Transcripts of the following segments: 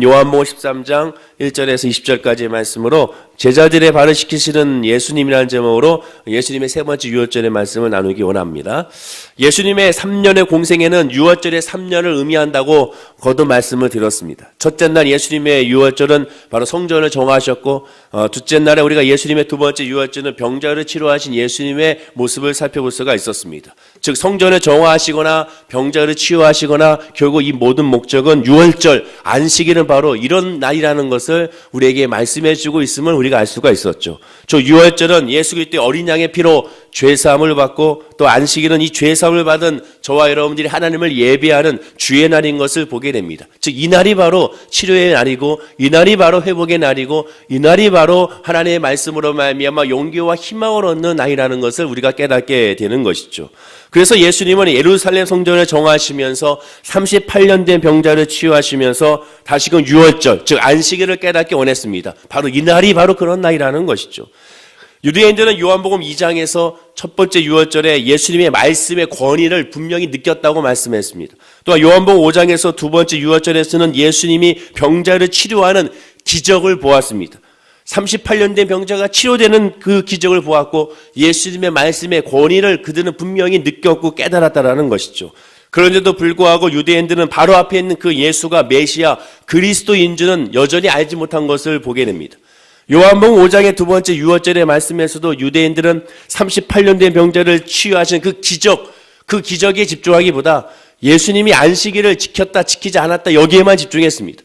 요한복음 13장 1절에서 20절까지의 말씀으로 제자들의 발을 씻기시는 예수님이라는 제목으로 예수님의 세 번째 유월절의 말씀을 나누기 원합니다. 예수님의 3년의 공생애는 유월절의 3년을 의미한다고 거듭 말씀을 드렸습니다. 첫째 날 예수님의 유월절은 바로 성전을 정하셨고, 둘째 날에 우리가 예수님의 두 번째 유월절은 병자를 치료하신 예수님의 모습을 살펴볼 수가 있었습니다. 즉 성전을 정화하시거나 병자를 치유하시거나 결국 이 모든 목적은 유월절, 안식일은 바로 이런 날이라는 것을 우리에게 말씀해 주고 있음을 우리가 알 수가 있었죠. 저 유월절은 예수 그리스도의 어린 양의 피로 죄사함을 받고, 또 안식일은 이 죄사함을 받은 저와 여러분들이 하나님을 예배하는 주의 날인 것을 보게 됩니다. 즉 이 날이 바로 치료의 날이고, 이 날이 바로 회복의 날이고, 이 날이 바로 하나님의 말씀으로 말미암아 용기와 희망을 얻는 날이라는 것을 우리가 깨닫게 되는 것이죠. 그래서 예수님은 예루살렘 성전을 정하시면서 38년 된 병자를 치유하시면서 다시금 유월절, 즉 안식일을 깨닫게 원했습니다. 바로 이 날이 바로 그런 날이라는 것이죠. 유대인들은 요한복음 2장에서 첫 번째 유월절에 예수님의 말씀의 권위를 분명히 느꼈다고 말씀했습니다. 또한 요한복음 5장에서 두 번째 유월절에서는 예수님이 병자를 치료하는 기적을 보았습니다. 38년 된 병자가 치료되는 그 기적을 보았고, 예수님의 말씀의 권위를 그들은 분명히 느꼈고 깨달았다라는 것이죠. 그런데도 불구하고 유대인들은 바로 앞에 있는 그 예수가 메시아 그리스도인 줄은 여전히 알지 못한 것을 보게 됩니다. 요한복음 5장의 두 번째 유월절의 말씀에서도 유대인들은 38년 된 병자를 치유하신 그 기적에 집중하기보다 예수님이 안식일을 지켰다 지키지 않았다 여기에만 집중했습니다.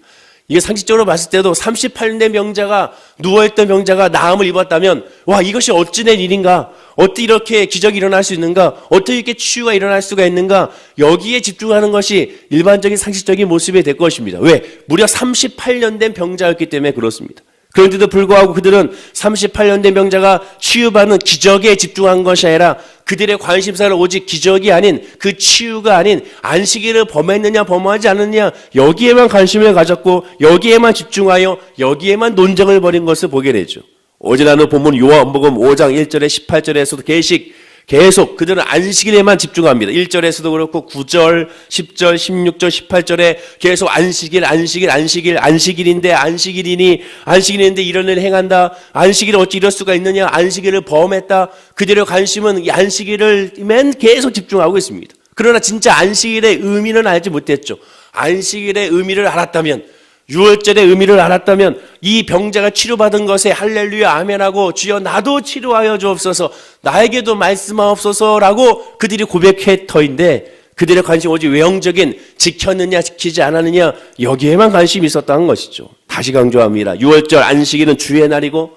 이게 상식적으로 봤을 때도 38년 된 병자가, 누워있던 병자가 나음을 입었다면, 와, 이것이 어찌 된 일인가? 어떻게 이렇게 기적이 일어날 수 있는가? 어떻게 이렇게 치유가 일어날 수가 있는가? 여기에 집중하는 것이 일반적인 상식적인 모습이 될 것입니다. 왜? 무려 38년 된 병자였기 때문에 그렇습니다. 그런데도 불구하고 그들은 38년 된 병자가 치유받는 기적에 집중한 것이 아니라 그들의 관심사를 오직 기적이 아닌, 그 치유가 아닌 안식일을 범했느냐 범하지 않느냐 여기에만 관심을 가졌고, 여기에만 집중하여 여기에만 논쟁을 벌인 것을 보게 되죠. 어제 나눈 본문 요한복음 5장 1절에 18절에서도 계속 그들은 안식일에만 집중합니다. 1절에서도 그렇고 9절, 10절, 16절, 18절에 계속 안식일인데 이런 일을 행한다. 안식일을 어찌 이럴 수가 있느냐. 안식일을 범했다. 그들의 관심은 이 안식일을만 계속 집중하고 있습니다. 그러나 진짜 안식일의 의미는 알지 못했죠. 안식일의 의미를 알았다면, 유월절의 의미를 알았다면 이 병자가 치료받은 것에 할렐루야 아멘하고 주여 나도 치료하여 주옵소서, 나에게도 말씀하옵소서라고 그들이 고백할 터인데, 그들의 관심 오직 외형적인 지켰느냐 지키지 않았느냐 여기에만 관심이 있었다는 것이죠. 다시 강조합니다. 유월절 안식일은 주의 날이고,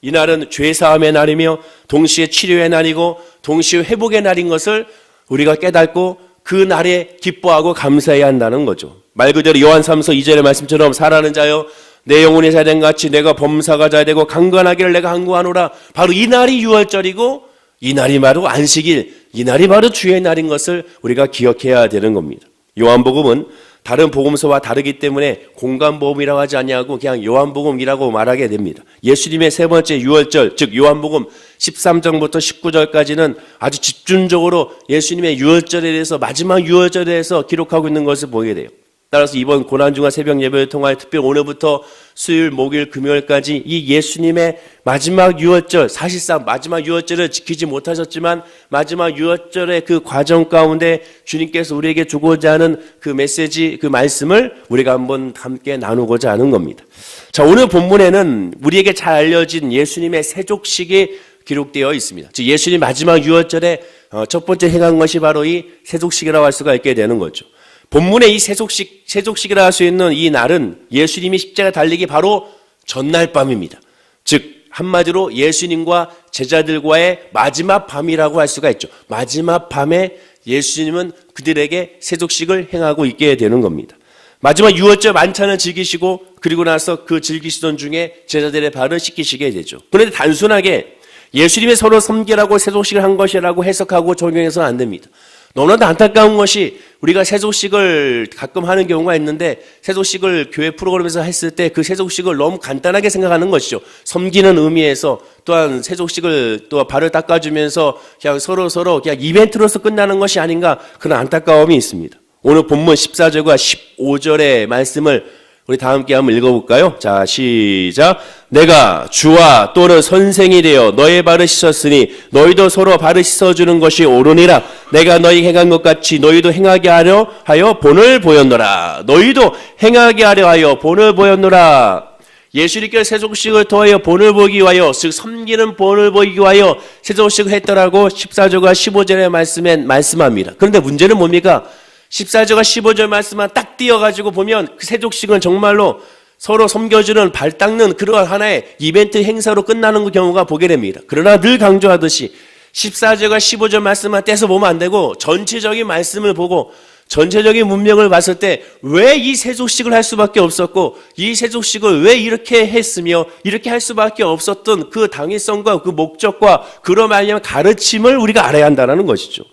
이 날은 죄사함의 날이며 동시에 치료의 날이고 동시에 회복의 날인 것을 우리가 깨닫고 그 날에 기뻐하고 감사해야 한다는 거죠. 말 그대로 요한 3서 2절의 말씀처럼 살아는 자여 내 영혼이 자된 같이 내가 범사가 자되고 강건하기를 내가 간구하노라. 바로 이 날이 유월절이고, 이 날이 바로 안식일, 이 날이 바로 주의 날인 것을 우리가 기억해야 되는 겁니다. 요한복음은 다른 복음서와 다르기 때문에 공간복음이라고 하지 아니하고 그냥 요한복음이라고 말하게 됩니다. 예수님의 세 번째 유월절, 즉 요한복음 13장부터 19절까지는 아주 집중적으로 예수님의 유월절에 대해서, 마지막 유월절에 대해서 기록하고 있는 것을 보게 돼요. 따라서 이번 고난중화 새벽 예배를 통하여 특별히 오늘부터 수요일, 목요일, 금요일까지 이 예수님의 마지막 유월절, 사실상 마지막 유월절을 지키지 못하셨지만 마지막 유월절의 그 과정 가운데 주님께서 우리에게 주고자 하는 그 메시지, 그 말씀을 우리가 한번 함께 나누고자 하는 겁니다. 자, 오늘 본문에는 우리에게 잘 알려진 예수님의 세족식이 기록되어 있습니다. 즉 예수님 마지막 유월절에 첫 번째 행한 것이 바로 이 세족식이라고 할 수가 있게 되는 거죠. 본문의 이 세족식이라 할 수 있는 이 날은 예수님이 십자가 달리기 바로 전날 밤입니다. 즉 한마디로 예수님과 제자들과의 마지막 밤이라고 할 수가 있죠. 마지막 밤에 예수님은 그들에게 세족식을 행하고 있게 되는 겁니다. 마지막 유월절 만찬을 즐기시고, 그리고 나서 그 즐기시던 중에 제자들의 발을 씻기시게 되죠. 그런데 단순하게 예수님의 서로 섬기라고 세족식을 한 것이라고 해석하고 적용해서는 안 됩니다. 너무나도 안타까운 것이, 우리가 세족식을 가끔 하는 경우가 있는데 세족식을 교회 프로그램에서 했을 때 그 세족식을 너무 간단하게 생각하는 것이죠. 섬기는 의미에서, 또한 세족식을 또 발을 닦아주면서 그냥 서로 그냥 이벤트로서 끝나는 것이 아닌가, 그런 안타까움이 있습니다. 오늘 본문 14절과 15절의 말씀을 우리 다 함께 한번 읽어볼까요? 자, 시작. 내가 주와 또는 선생이 되어 너의 발을 씻었으니 너희도 서로 발을 씻어주는 것이 옳으니라. 내가 너희 행한 것 같이 너희도 행하게 하려 하여 본을 보였노라. 너희도 행하게 하려 하여 본을 보였노라. 예수님께서 세속식을 통하여 본을 보기 위하여, 즉 섬기는 본을 보기 위하여 세속식을 했더라고 14절과 15절의 말씀합니다. 그런데 문제는 뭡니까? 14절과 15절 말씀만 딱 띄어가지고 보면 그 세족식은 정말로 서로 섬겨주는 발 닦는 그러한 하나의 이벤트 행사로 끝나는 경우가 보게 됩니다. 그러나 늘 강조하듯이 14절과 15절 말씀만 떼서 보면 안 되고 전체적인 말씀을 보고 전체적인 문명을 봤을 때 왜 이 세족식을 할 수밖에 없었고 이 세족식을 왜 이렇게 했으며 이렇게 할 수밖에 없었던 그 당위성과 그 목적과 그로 말미암은 가르침을 우리가 알아야 한다는 것이죠.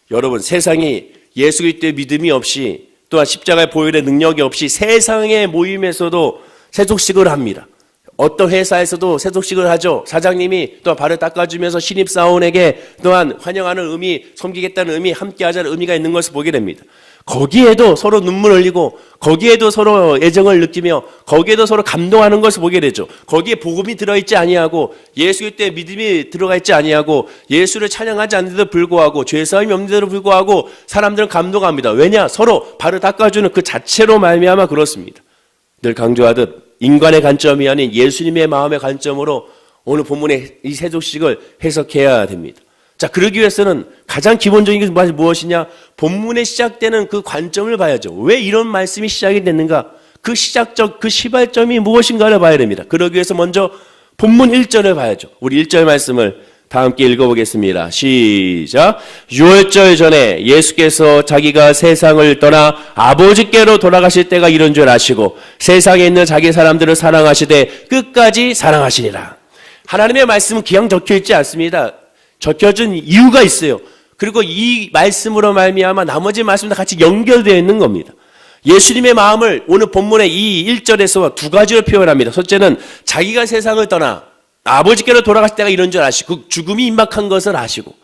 여러분, 세상이 예수 그리스도의 믿음이 없이 또한 십자가의 보혈의 능력이 없이 세상의 모임에서도 세족식을 합니다. 어떤 회사에서도 세족식을 하죠. 사장님이 또 발을 닦아주면서 신입사원에게 또한 환영하는 의미, 섬기겠다는 의미, 함께하자는 의미가 있는 것을 보게 됩니다. 거기에도 서로 눈물 흘리고 거기에도 서로 애정을 느끼며 거기에도 서로 감동하는 것을 보게 되죠. 거기에 복음이 들어있지 아니하고 예수 그리스도의 믿음이 들어가 있지 아니하고 예수를 찬양하지 않는데도 불구하고 죄사함이 없는데도 불구하고 사람들은 감동합니다. 왜냐? 서로 발을 닦아주는 그 자체로 말미암아 그렇습니다. 늘 강조하듯 인간의 관점이 아닌 예수님의 마음의 관점으로 오늘 본문의 이 세족식을 해석해야 됩니다. 자, 그러기 위해서는 가장 기본적인 것이 무엇이냐? 본문에 시작되는 그 관점을 봐야죠. 왜 이런 말씀이 시작이 됐는가? 그 시작적, 그 시발점이 무엇인가를 봐야 됩니다. 그러기 위해서 먼저 본문 1절을 봐야죠. 우리 1절 말씀을 다 함께 읽어보겠습니다. 시작. 유월절 전에 예수께서 자기가 세상을 떠나 아버지께로 돌아가실 때가 이런 줄 아시고 세상에 있는 자기 사람들을 사랑하시되 끝까지 사랑하시니라. 하나님의 말씀은 그냥 적혀있지 않습니다. 적혀진 이유가 있어요. 그리고 이 말씀으로 말미암아 나머지 말씀도 같이 연결되어 있는 겁니다. 예수님의 마음을 오늘 본문의 이 1절에서 두 가지로 표현합니다. 첫째는 자기가 세상을 떠나 아버지께로 돌아가실 때가 이런 줄 아시고 죽음이 임박한 것을 아시고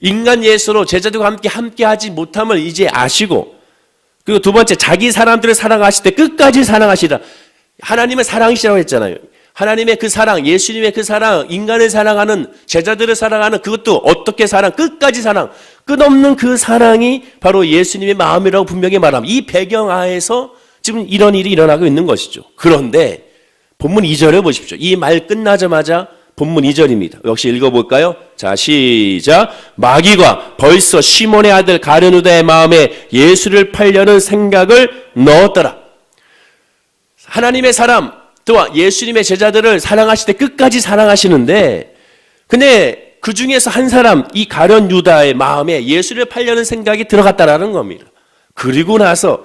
인간 예수로 제자들과 함께 하지 못함을 이제 아시고 그리고 두 번째 자기 사람들을 사랑하실 때 끝까지 사랑하시라. 하나님은 사랑이시라고 했잖아요. 하나님의 그 사랑, 예수님의 그 사랑, 인간을 사랑하는 제자들을 사랑하는 그것도 어떻게 사랑, 끝까지 사랑, 끝없는 그 사랑이 바로 예수님의 마음이라고 분명히 말합니다. 이 배경 하에서 지금 이런 일이 일어나고 있는 것이죠. 그런데 본문 2절을 보십시오. 이 말 끝나자마자 본문 2절입니다. 역시 읽어볼까요? 자, 시작. 마귀가 벌써 시몬의 아들 가룟유다의 마음에 예수를 팔려는 생각을 넣었더라. 하나님의 사람 또한 예수님의 제자들을 사랑하실 때 끝까지 사랑하시는데 근데 그 중에서 한 사람 이 가룟유다의 마음에 예수를 팔려는 생각이 들어갔다라는 겁니다. 그리고 나서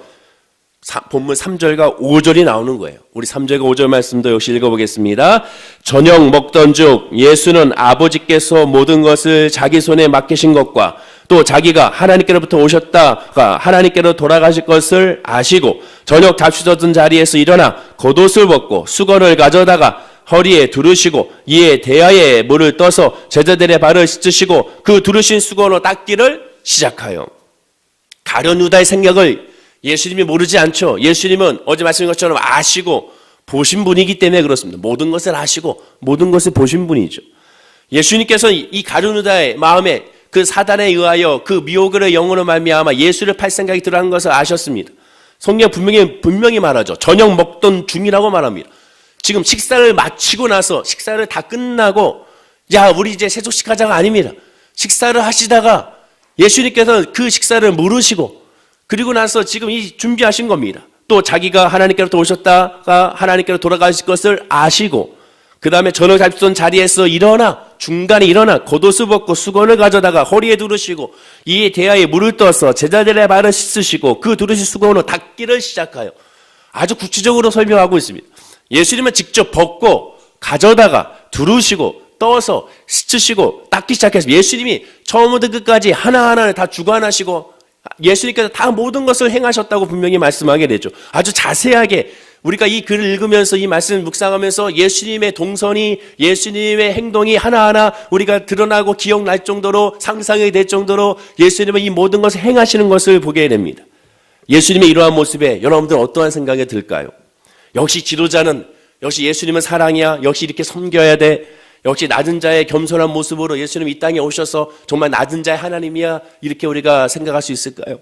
본문 3절과 5절이 나오는 거예요. 우리 3절과 5절 말씀도 역시 읽어보겠습니다. 저녁 먹던 중 예수는 아버지께서 모든 것을 자기 손에 맡기신 것과 또 자기가 하나님께로부터 오셨다가 하나님께로 돌아가실 것을 아시고 저녁 잡수던 자리에서 일어나 겉옷을 벗고 수건을 가져다가 허리에 두르시고 이에 대야에 물을 떠서 제자들의 발을 씻으시고 그 두르신 수건으로 닦기를 시작하여. 가룟유다의 생각을 예수님이 모르지 않죠. 예수님은 어제 말씀드린 것처럼 아시고 보신 분이기 때문에 그렇습니다. 모든 것을 아시고 모든 것을 보신 분이죠. 예수님께서 이 가룟유다의 마음에 그 사단에 의하여 그 미혹의 영으로 말미암아 예수를 팔 생각이 들어간 것을 아셨습니다. 성경 분명히 말하죠. 저녁 먹던 중이라고 말합니다. 지금 식사를 마치고 나서 식사를 다 끝나고 야 우리 이제 세족식 하자가 아닙니다. 식사를 하시다가 예수님께서 그 식사를 물으시고 그리고 나서 지금 이 준비하신 겁니다. 또 자기가 하나님께로부터 오셨다가 하나님께로 돌아가실 것을 아시고 그 다음에 저녁 잡수던 자리에서 중간에 일어나 겉옷을 벗고 수건을 가져다가 허리에 두르시고 이 대야에 물을 떠서 제자들의 발을 씻으시고 그 두르신 수건으로 닦기를 시작하여 아주 구체적으로 설명하고 있습니다. 예수님은 직접 벗고 가져다가 두르시고 떠서 씻으시고 닦기 시작했습니다. 예수님이 처음부터 끝까지 하나하나를 다 주관하시고 예수님께서 다 모든 것을 행하셨다고 분명히 말씀하게 되죠. 아주 자세하게 우리가 이 글을 읽으면서 이 말씀을 묵상하면서 예수님의 동선이 예수님의 행동이 하나하나 우리가 드러나고 기억날 정도로 상상이 될 정도로 예수님은 이 모든 것을 행하시는 것을 보게 됩니다. 예수님의 이러한 모습에 여러분들 어떠한 생각이 들까요? 역시 지도자는, 역시 예수님은 사랑이야, 역시 이렇게 섬겨야 돼, 역시 낮은 자의 겸손한 모습으로 예수님 이 땅에 오셔서 정말 낮은 자의 하나님이야, 이렇게 우리가 생각할 수 있을까요?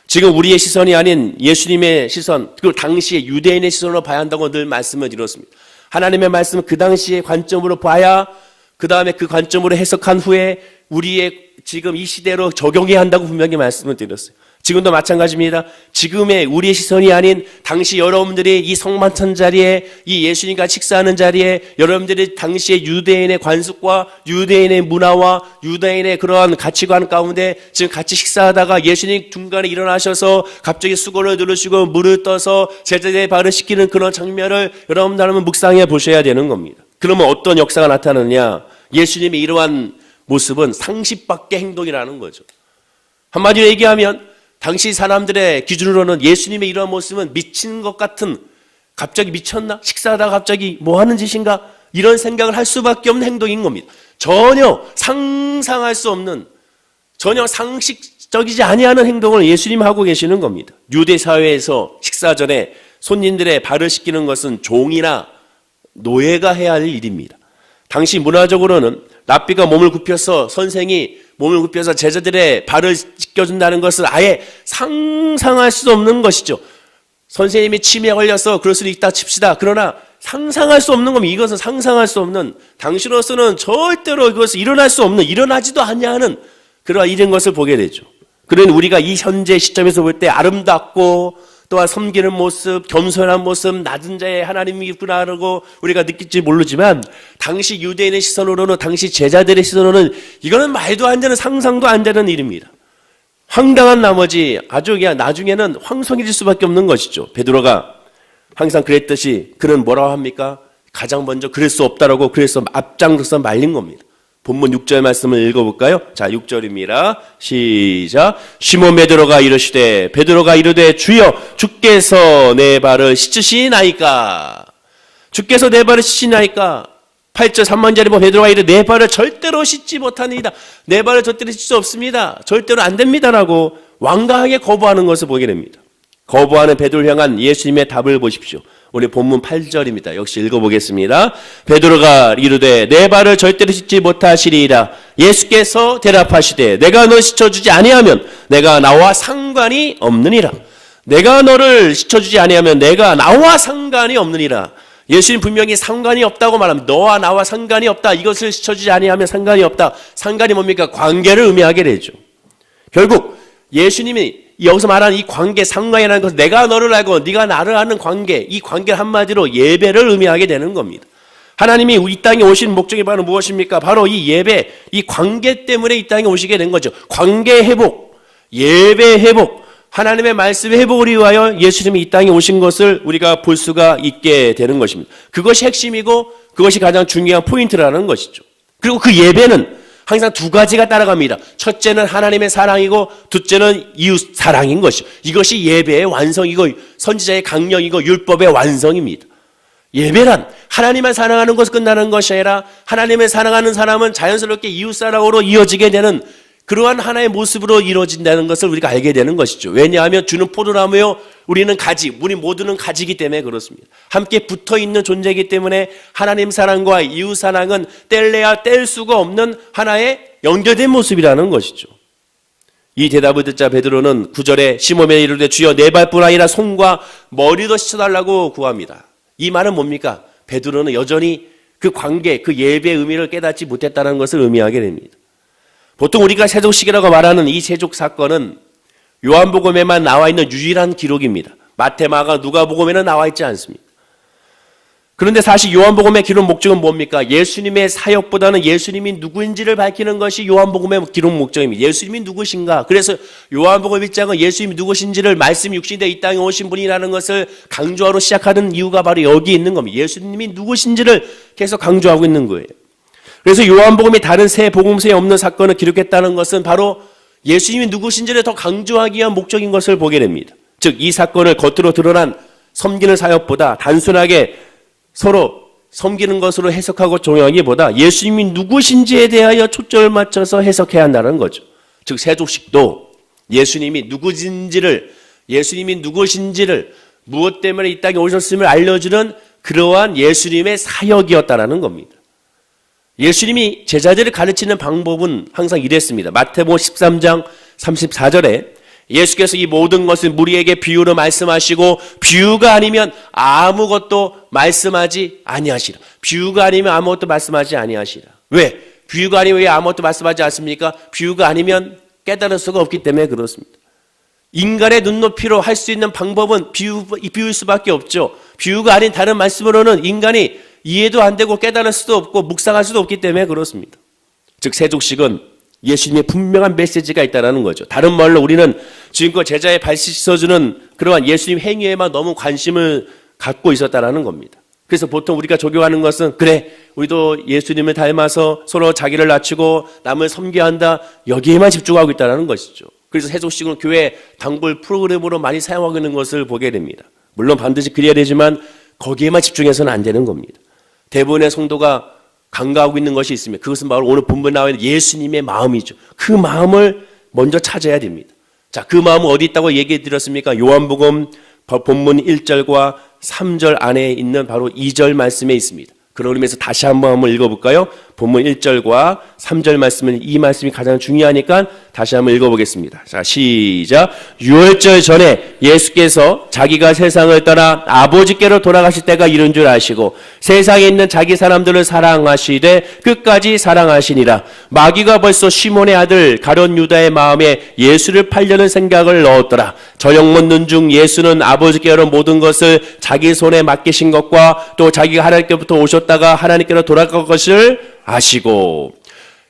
지금 우리의 시선이 아닌 예수님의 시선, 그리고 당시의 유대인의 시선으로 봐야 한다고 늘 말씀을 드렸습니다. 하나님의 말씀은 그 당시의 관점으로 봐야, 그 다음에 그 관점으로 해석한 후에 우리의 지금 이 시대로 적용해야 한다고 분명히 말씀을 드렸어요. 지금도 마찬가지입니다. 지금의 우리의 시선이 아닌 당시 여러분들이 이 성만찬 자리에, 이 예수님과 식사하는 자리에 여러분들이 당시의 유대인의 관습과 유대인의 문화와 유대인의 그러한 가치관 가운데 지금 같이 식사하다가 예수님 중간에 일어나셔서 갑자기 수건을 누르시고 물을 떠서 제자들의 발을 씻기는 그런 장면을 여러분들 한번 묵상해 보셔야 되는 겁니다. 그러면 어떤 역사가 나타나느냐? 예수님의 이러한 모습은 상식 밖의 행동이라는 거죠. 한마디로 얘기하면 당시 사람들의 기준으로는 예수님의 이러한 모습은 미친 것 같은, 갑자기 미쳤나? 식사하다가 갑자기 뭐 하는 짓인가? 이런 생각을 할 수밖에 없는 행동인 겁니다. 전혀 상상할 수 없는, 전혀 상식적이지 아니하는 행동을 예수님 하고 계시는 겁니다. 유대 사회에서 식사 전에 손님들의 발을 씻기는 것은 종이나 노예가 해야 할 일입니다. 당시 문화적으로는 랍비가 몸을 굽혀서, 선생이 몸을 굽혀서 제자들의 발을 씻겨준다는 것을 아예 상상할 수 없는 것이죠. 선생님이 치매에 걸려서 그럴 수도 있다 칩시다. 그러나 상상할 수 없는 겁니다. 이것은 상상할 수 없는, 당시로서는 절대로 이것이 일어날 수 없는, 일어나지도 않냐는 그러한 이런 것을 보게 되죠. 그러니 우리가 이 현재 시점에서 볼 때 아름답고 또한 섬기는 모습, 겸손한 모습, 낮은 자의 하나님이구나라고 우리가 느낄지 모르지만 당시 유대인의 시선으로는, 당시 제자들의 시선으로는 이거는 말도 안 되는, 상상도 안 되는 일입니다. 황당한 나머지 아주 그냥 나중에는 황송해질 수밖에 없는 것이죠. 베드로가 항상 그랬듯이 그는 뭐라고 합니까? 가장 먼저 그럴 수 없다라고, 그래서 앞장서서 말린 겁니다. 본문 6절 말씀을 읽어볼까요? 자, 6절입니다. 시작. 시몬 베드로가 이르시되, 베드로가 이르되 주여, 주께서 내 발을 씻으시나이까? 주께서 내 발을 씻으시나이까? 8절 3번절에 보면 베드로가 이르되 내 발을 절대로 씻지 못하니이다. 내 발을 절대로 씻을 수 없습니다. 절대로 안 됩니다라고 완강하게 거부하는 것을 보게 됩니다. 거부하는 베드로를 향한 예수님의 답을 보십시오. 우리 본문 8절입니다. 역시 읽어보겠습니다. 베드로가 이르되 내 발을 절대로 씻지 못하시리이다. 예수께서 대답하시되 내가 너 씻어주지 아니하면 내가 나와 상관이 없느니라. 내가 너를 씻어주지 아니하면 내가 나와 상관이 없느니라. 예수님 분명히 상관이 없다고 말합니다. 너와 나와 상관이 없다. 이것을 씻어주지 아니하면 상관이 없다. 상관이 뭡니까? 관계를 의미하게 되죠. 결국 예수님이 여기서 말하는 이 관계, 상관이라는 것은 내가 너를 알고 네가 나를 아는 관계, 이 관계를 한마디로 예배를 의미하게 되는 겁니다. 하나님이 이 땅에 오신 목적이 바로 무엇입니까? 바로 이 예배, 이 관계 때문에 이 땅에 오시게 된 거죠. 관계 회복, 예배 회복, 하나님의 말씀의 회복을 위하여 예수님이 이 땅에 오신 것을 우리가 볼 수가 있게 되는 것입니다. 그것이 핵심이고 그것이 가장 중요한 포인트라는 것이죠. 그리고 그 예배는 항상 두 가지가 따라갑니다. 첫째는 하나님의 사랑이고 둘째는 이웃 사랑인 것이죠. 이것이 예배의 완성이고 선지자의 강령이고 율법의 완성입니다. 예배란 하나님만 사랑하는 것을 끝나는 것이 아니라 하나님을 사랑하는 사람은 자연스럽게 이웃 사랑으로 이어지게 되는 그러한 하나의 모습으로 이루어진다는 것을 우리가 알게 되는 것이죠. 왜냐하면 주는 포도나무요, 우리는 가지, 우리 모두는 가지이기 때문에 그렇습니다. 함께 붙어있는 존재이기 때문에 하나님 사랑과 이웃 사랑은 뗄래야 뗄 수가 없는 하나의 연결된 모습이라는 것이죠. 이 대답을 듣자 베드로는 9절에 시몬에 이르되 주여 내 발뿐 아니라 손과 머리도 씻어달라고 구합니다. 이 말은 뭡니까? 베드로는 여전히 그 관계, 그 예배의 의미를 깨닫지 못했다는 것을 의미하게 됩니다. 보통 우리가 세족식이라고 말하는 이 세족 사건은 요한복음에만 나와 있는 유일한 기록입니다. 마태, 마가, 누가복음에는 나와 있지 않습니다. 그런데 사실 요한복음의 기록 목적은 뭡니까? 예수님의 사역보다는 예수님이 누구인지를 밝히는 것이 요한복음의 기록 목적입니다. 예수님이 누구신가? 그래서 요한복음 1장은 예수님이 누구신지를 말씀 육신이 이 땅에 오신 분이라는 것을 강조하러 시작하는 이유가 바로 여기 있는 겁니다. 예수님이 누구신지를 계속 강조하고 있는 거예요. 그래서 요한복음이 다른 새 복음서에 없는 사건을 기록했다는 것은 바로 예수님이 누구신지를 더 강조하기 위한 목적인 것을 보게 됩니다. 즉 이 사건을 겉으로 드러난 섬기는 사역보다 단순하게 서로 섬기는 것으로 해석하고 종용하기보다 예수님이 누구신지에 대하여 초점을 맞춰서 해석해야 한다는 거죠. 즉 세족식도 예수님이 누구신지를 예수님이 누구신지를, 무엇 때문에 이 땅에 오셨음을 알려주는 그러한 예수님의 사역이었다라는 겁니다. 예수님이 제자들을 가르치는 방법은 항상 이랬습니다. 마태복음 13장 34절에 예수께서 이 모든 것을 무리에게 비유로 말씀하시고 비유가 아니면 아무것도 말씀하지 아니하시라. 비유가 아니면 아무것도 말씀하지 아니하시라. 왜? 비유가 아니면 왜 아무것도 말씀하지 않습니까? 비유가 아니면 깨달을 수가 없기 때문에 그렇습니다. 인간의 눈높이로 할 수 있는 방법은 비유일 수밖에 없죠. 비유가 아닌 다른 말씀으로는 인간이 이해도 안 되고 깨달을 수도 없고 묵상할 수도 없기 때문에 그렇습니다. 즉 세족식은 예수님의 분명한 메시지가 있다는 거죠. 다른 말로 우리는 지금껏 제자의 발 씻어주는 그러한 예수님 행위에만 너무 관심을 갖고 있었다는 겁니다. 그래서 보통 우리가 적용하는 것은 그래 우리도 예수님을 닮아서 서로 자기를 낮추고 남을 섬겨야 한다, 여기에만 집중하고 있다는 것이죠. 그래서 세족식은 교회 단골 프로그램으로 많이 사용하고 있는 것을 보게 됩니다. 물론 반드시 그래야 되지만 거기에만 집중해서는 안 되는 겁니다. 대부분의 성도가 간과하고 있는 것이 있습니다. 그것은 바로 오늘 본문에 나와 있는 예수님의 마음이죠. 그 마음을 먼저 찾아야 됩니다. 자, 그 마음은 어디 있다고 얘기해 드렸습니까? 요한복음 본문 1절과 3절 안에 있는 바로 2절 말씀에 있습니다. 그런 의미에서 다시 한번 읽어볼까요? 본문 1절과 3절 말씀은 이 말씀이 가장 중요하니까 다시 한번 읽어보겠습니다. 자, 시작. 유월절 전에 예수께서 자기가 세상을 떠나 아버지께로 돌아가실 때가 이른 줄 아시고 세상에 있는 자기 사람들을 사랑하시되 끝까지 사랑하시니라. 마귀가 벌써 시몬의 아들 가룟 유다의 마음에 예수를 팔려는 생각을 넣었더라. 저녁 먹는 중 예수는 아버지께로 모든 것을 자기 손에 맡기신 것과 또 자기가 하나님께부터 오셨다가 하나님께로 돌아갈 것을 아시고.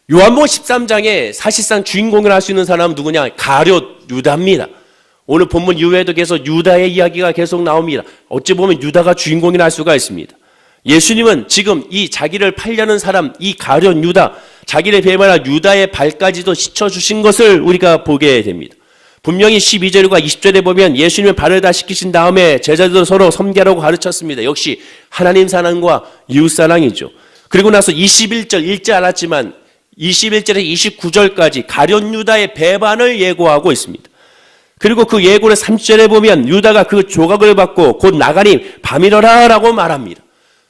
요한복음 13장에 사실상 주인공을 할 수 있는 사람은 누구냐? 가룟 유다입니다. 오늘 본문 이후에도 계속 유다의 이야기가 계속 나옵니다. 어찌 보면 유다가 주인공이라 할 수가 있습니다. 예수님은 지금 이 자기를 팔려는 사람, 이 가룟 유다, 자기를 배반한 유다의 발까지도 씻어주신 것을 우리가 보게 됩니다. 분명히 12절과 20절에 보면 예수님은 발을 다 씻기신 다음에 제자들도 서로 섬기라고 가르쳤습니다. 역시 하나님 사랑과 이웃 사랑이죠. 그리고 나서 21절 읽지 않았지만 21절에서 29절까지 가룟 유다의 배반을 예고하고 있습니다. 그리고 그 예고를 30절에 보면 유다가 그 조각을 받고 곧 나가니 밤이러라 라고 말합니다.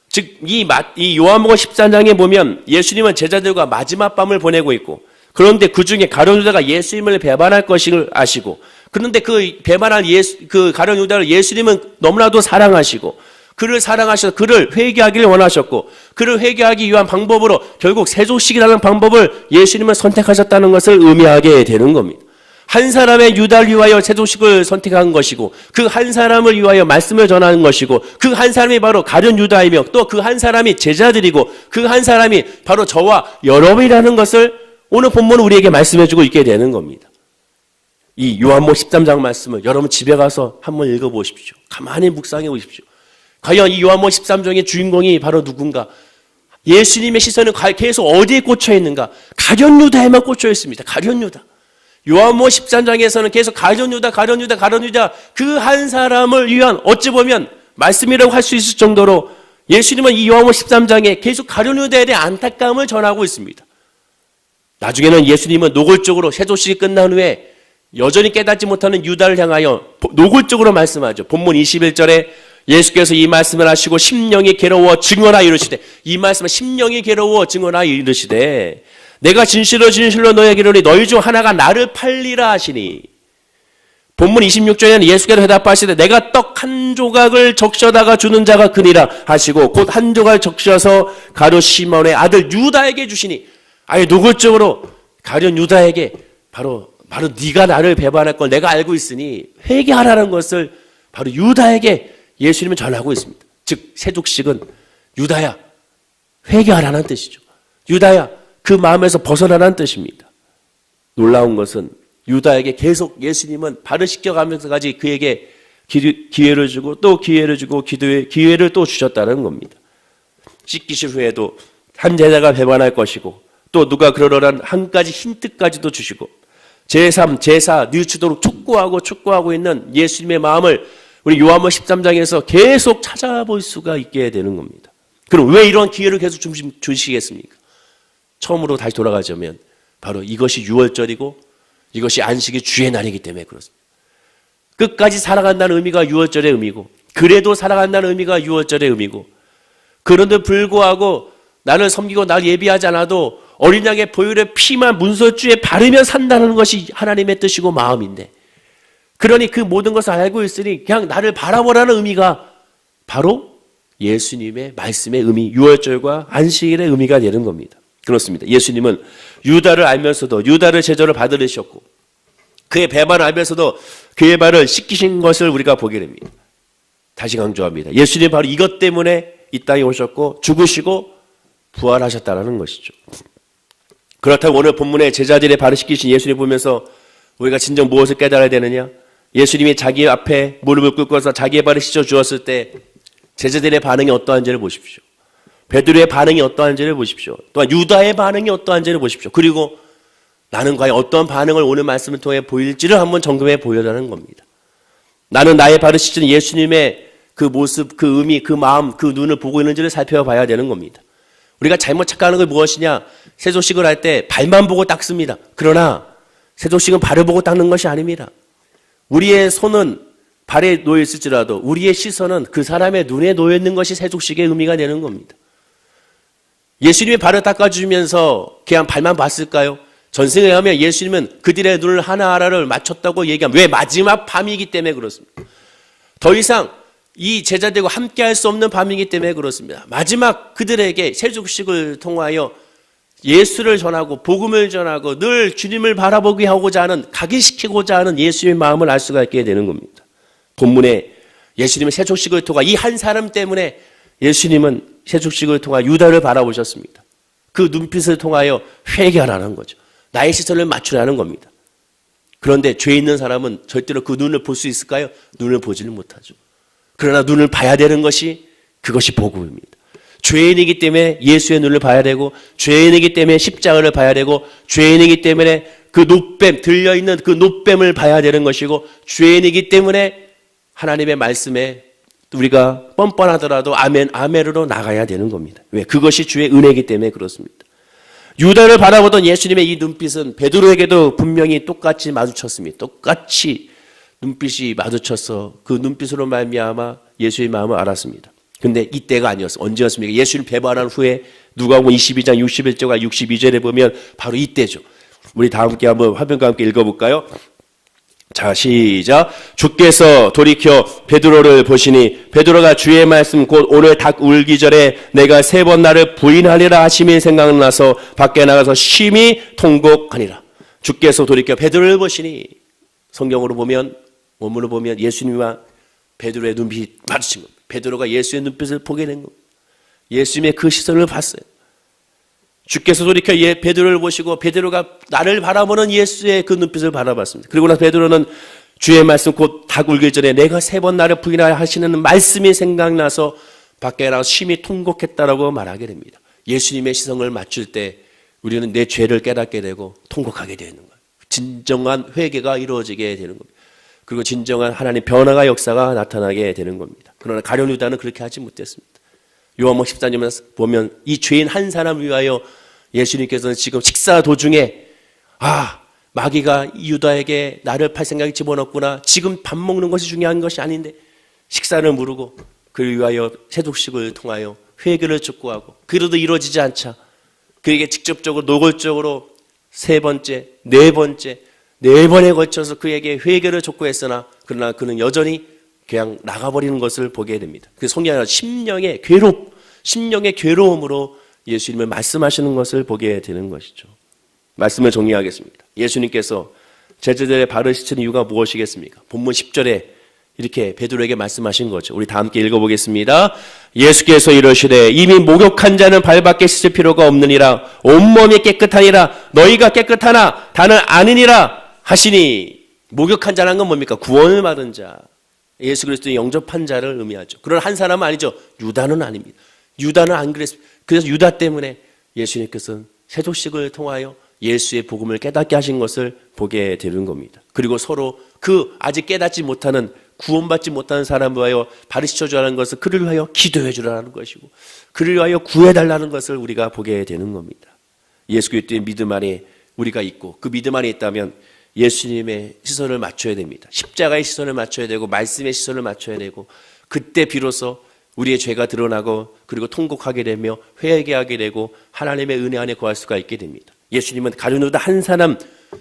즉 이 요한복음 13장에 보면 예수님은 제자들과 마지막 밤을 보내고 있고 그런데 그 중에 가룟 유다가 예수님을 배반할 것을 아시고 그런데 그 배반할 그 가룟 유다를 예수님은 너무나도 사랑하시고 그를 사랑하셔서 그를 회개하기를 원하셨고 그를 회개하기 위한 방법으로 결국 세족식이라는 방법을 예수님은 선택하셨다는 것을 의미하게 되는 겁니다. 한 사람의 유다를 위하여 세족식을 선택한 것이고 그 한 사람을 위하여 말씀을 전하는 것이고 그 한 사람이 바로 가룟 유다이며 또 그 한 사람이 제자들이고 그 한 사람이 바로 저와 여러분이라는 것을 오늘 본문은 우리에게 말씀해주고 있게 되는 겁니다. 이 요한복음 13장 말씀을 여러분 집에 가서 한번 읽어보십시오. 가만히 묵상해 보십시오. 과연 이 요한복음 13장의 주인공이 바로 누군가? 예수님의 시선은 계속 어디에 꽂혀 있는가? 가룟 유다에만 꽂혀 있습니다. 가룟 유다. 요한복음 13장에서는 계속 가룟 유다 그 한 사람을 위한 어찌 보면 말씀이라고 할 수 있을 정도로 예수님은 이 요한복음 13장에 계속 가룟 유다에 대한 안타까움을 전하고 있습니다. 나중에는 예수님은 노골적으로 세족식이 끝난 후에 여전히 깨닫지 못하는 유다를 향하여 노골적으로 말씀하죠. 본문 21절에 예수께서 이 말씀을 하시고 심령이 괴로워 증언하 이르시되 이 말씀은 심령이 괴로워 증언하 이르시되 내가 진실로 너에게 이르노니 너희 중 하나가 나를 팔리라 하시니 본문 26절에는 예수께서 대답하시되 내가 떡 한 조각을 적셔다가 주는 자가 그니라 하시고 곧 한 조각을 적셔서 가룟 시몬의 아들 유다에게 주시니 아예 노골적으로 가룟 유다에게 바로 네가 나를 배반할 걸 내가 알고 있으니 회개하라는 것을 바로 유다에게 예수님은 전하고 있습니다. 즉 세족식은 유다야 회개하라는 뜻이죠. 유다야 그 마음에서 벗어나라는 뜻입니다. 놀라운 것은 유다에게 계속 예수님은 발을 씻겨가면서까지 그에게 기회를 주고 또 기회를 주고 기회를 또 주셨다는 겁니다. 씻기실 후에도 한 제자가 배반할 것이고 또 누가 그러려는 한 가지 힌트까지도 주시고 제3, 제사 뉘우치도록 촉구하고 있는 예수님의 마음을 우리 요한복음 13장에서 계속 찾아볼 수가 있게 되는 겁니다. 그럼 왜 이런 기회를 계속 주시겠습니까? 처음으로 다시 돌아가자면 바로 이것이 유월절이고 이것이 안식이 주의 날이기 때문에 그렇습니다. 끝까지 살아간다는 의미가 유월절의 의미고, 그래도 살아간다는 의미가 유월절의 의미고, 그런데 불구하고 나를 섬기고 나를 예비하지 않아도 어린 양의 보혈의 피만 문설주에 바르며 산다는 것이 하나님의 뜻이고 마음인데, 그러니 그 모든 것을 알고 있으니 그냥 나를 바라보라는 의미가 바로 예수님의 말씀의 의미, 유월절과 안식일의 의미가 되는 겁니다. 그렇습니다. 예수님은 유다를 알면서도 유다를 제자로 받으셨고, 그의 배반을 알면서도 그의 발을 씻기신 것을 우리가 보게 됩니다. 다시 강조합니다. 예수님 바로 이것 때문에 이 땅에 오셨고 죽으시고 부활하셨다는 것이죠. 그렇다고 오늘 본문에 제자들의 발을 씻기신 예수님 보면서 우리가 진정 무엇을 깨달아야 되느냐? 예수님이 자기 앞에 무릎을 꿇고서 자기의 발을 씻어 주었을 때 제자들의 반응이 어떠한지를 보십시오. 베드로의 반응이 어떠한지를 보십시오. 또한 유다의 반응이 어떠한지를 보십시오. 그리고 나는 과연 어떤 반응을 오늘 말씀을 통해 보일지를 한번 점검해 보려는 겁니다. 나는 나의 발을 씻는 예수님의 그 모습, 그 의미, 그 마음, 그 눈을 보고 있는지를 살펴봐야 되는 겁니다. 우리가 잘못 착각하는 건 무엇이냐? 세조식을 할 때 발만 보고 닦습니다. 그러나 세조식은 발을 보고 닦는 것이 아닙니다. 우리의 손은 발에 놓여 있을지라도 우리의 시선은 그 사람의 눈에 놓여 있는 것이 세족식의 의미가 되는 겁니다. 예수님이 발을 닦아주면서 그냥 발만 봤을까요? 전승에 의하면 예수님은 그들의 눈을 하나하나를 맞췄다고 얘기합니다. 왜? 마지막 밤이기 때문에 그렇습니다. 더 이상 이 제자들과 함께 할 수 없는 밤이기 때문에 그렇습니다. 마지막 그들에게 세족식을 통하여 예수를 전하고 복음을 전하고 늘 주님을 바라보게 하고자 하는, 각인시키고자 하는 예수의 마음을 알 수가 있게 되는 겁니다. 본문에 예수님의 세족식을 통하 이 한 사람 때문에 예수님은 세족식을 통하 유다를 바라보셨습니다. 그 눈빛을 통하여 회개하라는 거죠. 나의 시선을 맞추라는 겁니다. 그런데 죄 있는 사람은 절대로 그 눈을 볼 수 있을까요? 눈을 보지는 못하죠. 그러나 눈을 봐야 되는 것이, 그것이 복음입니다. 죄인이기 때문에 예수의 눈을 봐야 되고, 죄인이기 때문에 십자가를 봐야 되고, 죄인이기 때문에 그 노뱀, 들려있는 그 노뱀을 봐야 되는 것이고, 죄인이기 때문에 하나님의 말씀에 우리가 뻔뻔하더라도 아멘, 아멘으로 나가야 되는 겁니다. 왜? 그것이 주의 은혜이기 때문에 그렇습니다. 유다를 바라보던 예수님의 이 눈빛은 베드로에게도 분명히 똑같이 마주쳤습니다. 똑같이 눈빛이 마주쳐서 그 눈빛으로 말미암아 예수의 마음을 알았습니다. 근데 이때가 아니었어요. 언제였습니까? 예수님 배반한 후에 누가복음 22장 61절과 62절에 보면 바로 이때죠. 우리 다 함께 한번 화면과 함께 읽어볼까요? 자, 시작. 주께서 돌이켜 베드로를 보시니 베드로가 주의 말씀 곧 오늘 닭 울기 전에 내가 3번 나를 부인하리라 하심이 생각나서 밖에 나가서 심히 통곡하니라. 주께서 돌이켜 베드로를 보시니, 성경으로 보면, 원문으로 보면 예수님과 베드로의 눈빛이 마주친 겁니다. 베드로가 예수의 눈빛을 보게 된 겁니다. 예수님의 그 시선을 봤어요. 주께서 돌이켜 베드로를 보시고 베드로가 나를 바라보는 예수의 그 눈빛을 바라봤습니다. 그리고 나서 베드로는 주의 말씀 곧 닭 울기 전에 내가 3번 나를 부인하라 하시는 말씀이 생각나서 밖에 나가서 심히 통곡했다라고 말하게 됩니다. 예수님의 시선을 맞출 때 우리는 내 죄를 깨닫게 되고 통곡하게 되는 거예요. 진정한 회개가 이루어지게 되는 겁니다. 그리고 진정한 하나님 변화가 역사가 나타나게 되는 겁니다. 그러나 가룟 유다는 그렇게 하지 못했습니다. 요한복음 14장에 보면 이 죄인 한 사람 위하여 예수님께서는 지금 식사 도중에 마귀가 유다에게 나를 팔 생각이 집어넣었구나. 지금 밥 먹는 것이 중요한 것이 아닌데 식사를 무르고 그를 위하여 세족식을 통하여 회개를 촉구하고, 그래도 이루어지지 않자 그에게 직접적으로 노골적으로 3번째, 4번째, 4번에 걸쳐서 그에게 회개를 촉구했으나 그러나 그는 여전히 그냥 나가버리는 것을 보게 됩니다. 그 성경에 심령의 괴로움으로 예수님을 말씀하시는 것을 보게 되는 것이죠. 말씀을 정리하겠습니다. 예수님께서 제자들의 발을 씻은 이유가 무엇이겠습니까? 본문 10절에 이렇게 베드로에게 말씀하신 거죠. 우리 다 함께 읽어보겠습니다. 예수께서 이러시되 이미 목욕한 자는 발밖에 씻을 필요가 없느니라. 온몸이 깨끗하니라. 너희가 깨끗하나 다는 아니니라 하시니, 목욕한 자라는 건 뭡니까? 구원을 받은 자, 예수 그리스도의 영접한 자를 의미하죠. 그런 한 사람은 아니죠. 유다는 아닙니다. 유다는 안 그랬습니다. 그래서 유다 때문에 예수님께서는 세족식을 통하여 예수의 복음을 깨닫게 하신 것을 보게 되는 겁니다. 그리고 서로 그 아직 깨닫지 못하는, 구원받지 못하는 사람을 위하여 발을 씻어주라는 것을 그를 위하여 기도해 주라는 것이고, 그를 위하여 구해달라는 것을 우리가 보게 되는 겁니다. 예수 그리스도의 믿음 안에 우리가 있고 그 믿음 안에 있다면 예수님의 시선을 맞춰야 됩니다. 십자가의 시선을 맞춰야 되고 말씀의 시선을 맞춰야 되고 그때 비로소 우리의 죄가 드러나고 그리고 통곡하게 되며 회개하게 되고 하나님의 은혜 안에 거할 수가 있게 됩니다. 예수님은 가룟 유다 한 사람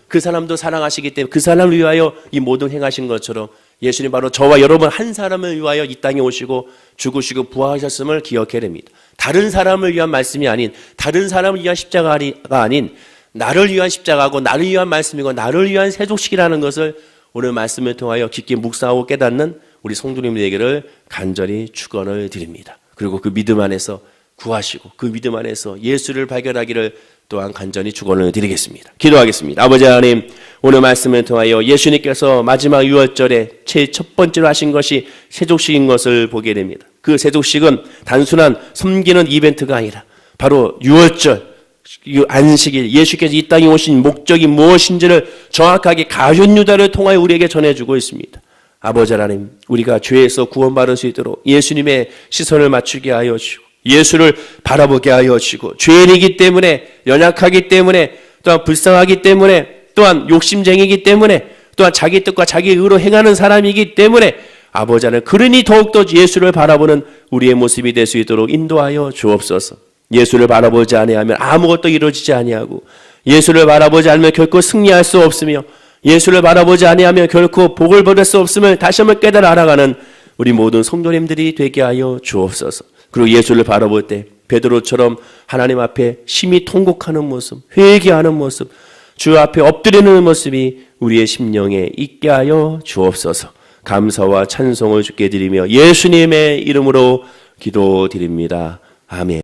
그 사람도 사랑하시기 때문에 그 사람을 위하여 이 모든 행하신 것처럼 예수님 바로 저와 여러분 한 사람을 위하여 이 땅에 오시고 죽으시고 부활하셨음을 기억해야 됩니다. 다른 사람을 위한 말씀이 아닌 다른 사람을 위한 십자가가 아닌 나를 위한 십자가고 나를 위한 말씀이고 나를 위한 세족식이라는 것을 오늘 말씀을 통하여 깊게 묵상하고 깨닫는 우리 성도님들 되기를 간절히 축원을 드립니다. 그리고 그 믿음 안에서 구하시고 그 믿음 안에서 예수를 발견하기를 또한 간절히 축원을 드리겠습니다. 기도하겠습니다. 아버지 하나님, 오늘 말씀을 통하여 예수님께서 마지막 유월절에 제일 첫 번째로 하신 것이 세족식인 것을 보게 됩니다. 그 세족식은 단순한 섬기는 이벤트가 아니라 바로 유월절 안식일, 예수께서 이 땅에 오신 목적이 무엇인지를 정확하게 가룟 유다를 통하여 우리에게 전해주고 있습니다. 아버지 하나님, 우리가 죄에서 구원받을 수 있도록 예수님의 시선을 맞추게 하여 주시고 예수를 바라보게 하여 주시고 죄인이기 때문에 연약하기 때문에 또한 불쌍하기 때문에 또한 욕심쟁이기 때문에 또한 자기 뜻과 자기 의로 행하는 사람이기 때문에 아버지 하나님, 그러니 더욱더 예수를 바라보는 우리의 모습이 될 수 있도록 인도하여 주옵소서. 예수를 바라보지 아니하면 아무것도 이루어지지 아니하고 예수를 바라보지 않으면 결코 승리할 수 없으며 예수를 바라보지 아니하면 결코 복을 받을 수 없음을 다시 한번 깨달아 알아가는 우리 모든 성도님들이 되게 하여 주옵소서. 그리고 예수를 바라볼 때 베드로처럼 하나님 앞에 심히 통곡하는 모습, 회개하는 모습, 주 앞에 엎드리는 모습이 우리의 심령에 있게 하여 주옵소서. 감사와 찬송을 주께 드리며 예수님의 이름으로 기도드립니다. 아멘.